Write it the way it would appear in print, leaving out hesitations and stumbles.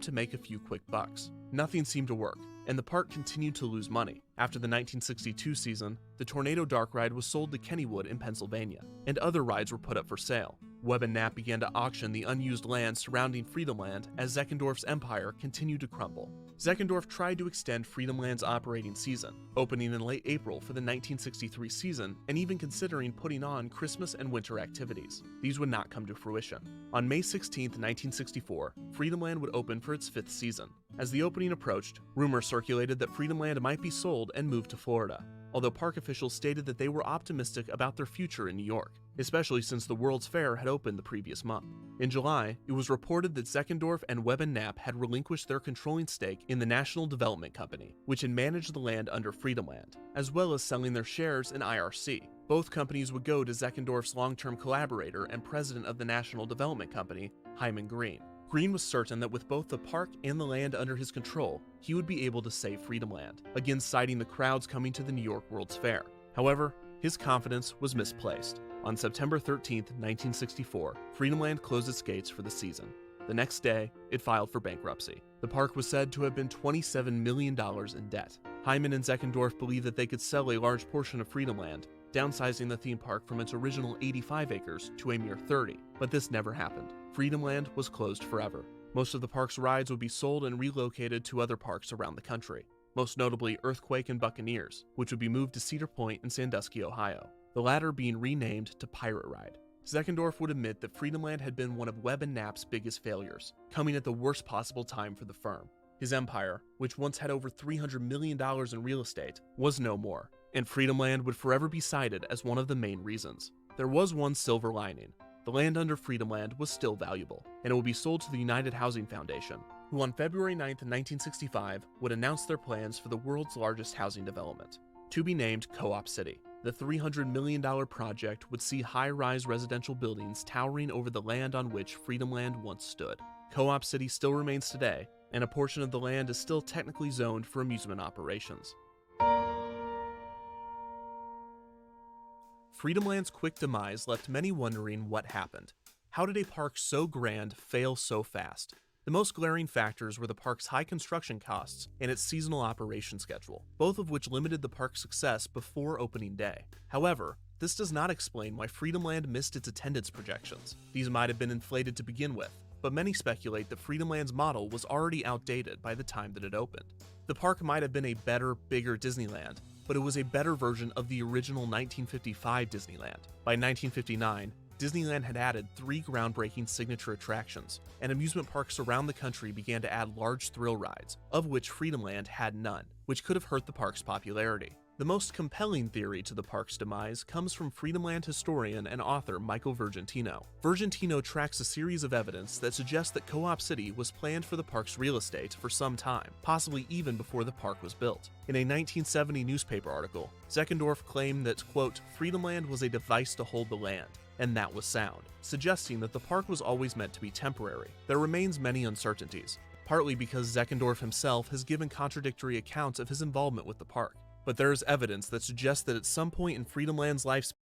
to make a few quick bucks. Nothing seemed to work, and the park continued to lose money. After the 1962 season, the Tornado Dark Ride was sold to Kennywood in Pennsylvania, and other rides were put up for sale. Webb and Knapp began to auction the unused land surrounding Freedomland as Zeckendorf's empire continued to crumble. Zeckendorf tried to extend Freedomland's operating season, opening in late April for the 1963 season and even considering putting on Christmas and winter activities. These would not come to fruition. On May 16, 1964, Freedomland would open for its 5th season. As the opening approached, rumors circulated that Freedomland might be sold and moved to Florida, although park officials stated that they were optimistic about their future in New York, especially since the World's Fair had opened the previous month. In July, it was reported that Zeckendorf and Webb and Knapp had relinquished their controlling stake in the National Development Company, which had managed the land under Freedomland, as well as selling their shares in IRC. Both companies would go to Zeckendorf's long-term collaborator and president of the National Development Company, Hyman Green. Green was certain that with both the park and the land under his control, he would be able to save Freedomland, again citing the crowds coming to the New York World's Fair. However, his confidence was misplaced. On September 13, 1964, Freedomland closed its gates for the season. The next day, it filed for bankruptcy. The park was said to have been $27 million in debt. Hyman and Zeckendorf believed that they could sell a large portion of Freedomland, downsizing the theme park from its original 85 acres to a mere 30, but this never happened. Freedomland was closed forever. Most of the park's rides would be sold and relocated to other parks around the country, most notably Earthquake and Buccaneers, which would be moved to Cedar Point in Sandusky, Ohio, the latter being renamed to Pirate Ride. Zeckendorf would admit that Freedomland had been one of Webb and Knapp's biggest failures, coming at the worst possible time for the firm. His empire, which once had over $300 million in real estate, was no more, and Freedomland would forever be cited as one of the main reasons. There was one silver lining. The land under Freedomland was still valuable, and it would be sold to the United Housing Foundation, who on February 9, 1965, would announce their plans for the world's largest housing development, to be named Co-op City. The $300 million project would see high-rise residential buildings towering over the land on which Freedomland once stood. Co-op City still remains today, and a portion of the land is still technically zoned for amusement operations. Freedomland's quick demise left many wondering what happened. How did a park so grand fail so fast? The most glaring factors were the park's high construction costs and its seasonal operation schedule, both of which limited the park's success before opening day. However, this does not explain why Freedomland missed its attendance projections. These might have been inflated to begin with, but many speculate that Freedomland's model was already outdated by the time that it opened. The park might have been a better, bigger Disneyland, but it was a better version of the original 1955 Disneyland. By 1959, Disneyland had added 3 groundbreaking signature attractions, and amusement parks around the country began to add large thrill rides, of which Freedomland had none, which could have hurt the park's popularity. The most compelling theory to the park's demise comes from Freedomland historian and author Michael Vergentino. Vergentino tracks a series of evidence that suggests that Co-op City was planned for the park's real estate for some time, possibly even before the park was built. In a 1970 newspaper article, Zeckendorf claimed that, quote, Freedomland was a device to hold the land, and that was sound, suggesting that the park was always meant to be temporary. There remains many uncertainties, partly because Zeckendorf himself has given contradictory accounts of his involvement with the park. But there is evidence that suggests that at some point in Freedomland's lifespan,